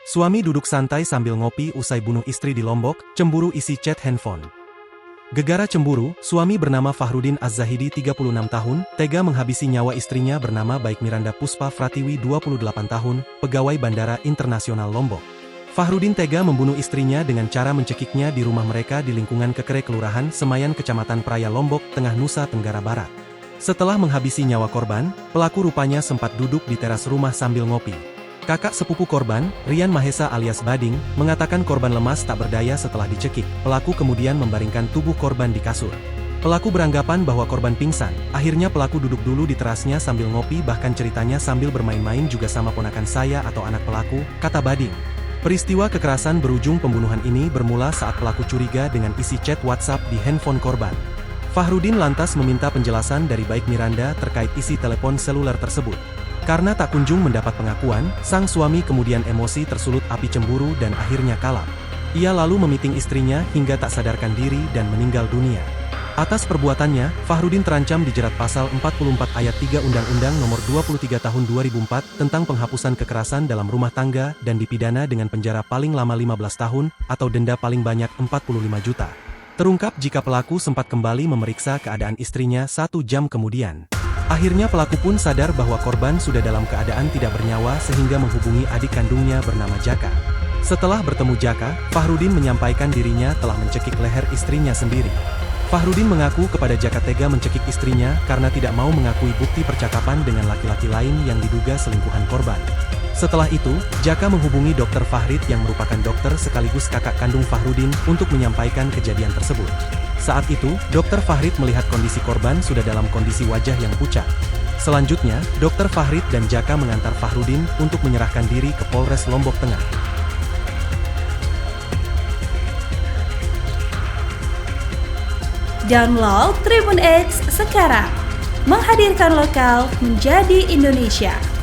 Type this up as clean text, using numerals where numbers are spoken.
Suami duduk santai sambil ngopi usai bunuh istri di Lombok, cemburu isi chat handphone. Gegara cemburu, suami bernama Fahrudin Az-Zahidi 36 tahun, tega menghabisi nyawa istrinya bernama Baik Miranda Puspa Fratiwi 28 tahun, pegawai Bandara Internasional Lombok. Fahrudin tega membunuh istrinya dengan cara mencekiknya di rumah mereka di lingkungan Kekere Kelurahan Semayan Kecamatan Praia Lombok, Tengah Nusa Tenggara Barat. Setelah menghabisi nyawa korban, pelaku rupanya sempat duduk di teras rumah sambil ngopi. Kakak sepupu korban, Rian Mahesa alias Bading, mengatakan korban lemas tak berdaya setelah dicekik. Pelaku kemudian membaringkan tubuh korban di kasur. Pelaku beranggapan bahwa korban pingsan. Akhirnya pelaku duduk dulu di terasnya sambil ngopi, bahkan ceritanya sambil bermain-main juga sama ponakan saya atau anak pelaku, kata Bading. Peristiwa kekerasan berujung pembunuhan ini bermula saat pelaku curiga dengan isi chat WhatsApp di handphone korban. Fahrudin lantas meminta penjelasan dari Baik Miranda terkait isi telepon seluler tersebut. Karena tak kunjung mendapat pengakuan, sang suami kemudian emosi tersulut api cemburu dan akhirnya kalap. Ia lalu memiting istrinya hingga tak sadarkan diri dan meninggal dunia. Atas perbuatannya, Fahrudin terancam dijerat pasal 44 ayat 3 Undang-Undang Nomor 23 Tahun 2004 tentang penghapusan kekerasan dalam rumah tangga dan dipidana dengan penjara paling lama 15 tahun atau denda paling banyak 45 juta. Terungkap jika pelaku sempat kembali memeriksa keadaan istrinya 1 jam kemudian. Akhirnya pelaku pun sadar bahwa korban sudah dalam keadaan tidak bernyawa sehingga menghubungi adik kandungnya bernama Jaka. Setelah bertemu Jaka, Fahrudin menyampaikan dirinya telah mencekik leher istrinya sendiri. Fahrudin mengaku kepada Jaka tega mencekik istrinya karena tidak mau mengakui bukti percakapan dengan laki-laki lain yang diduga selingkuhan korban. Setelah itu, Jaka menghubungi Dr. Fahrid yang merupakan dokter sekaligus kakak kandung Fahrudin untuk menyampaikan kejadian tersebut. Saat itu, Dr. Fahrid melihat kondisi korban sudah dalam kondisi wajah yang pucat. Selanjutnya, Dr. Fahrid dan Jaka mengantar Fahrudin untuk menyerahkan diri ke Polres Lombok Tengah. Download Tribun X sekarang, menghadirkan lokal menjadi Indonesia.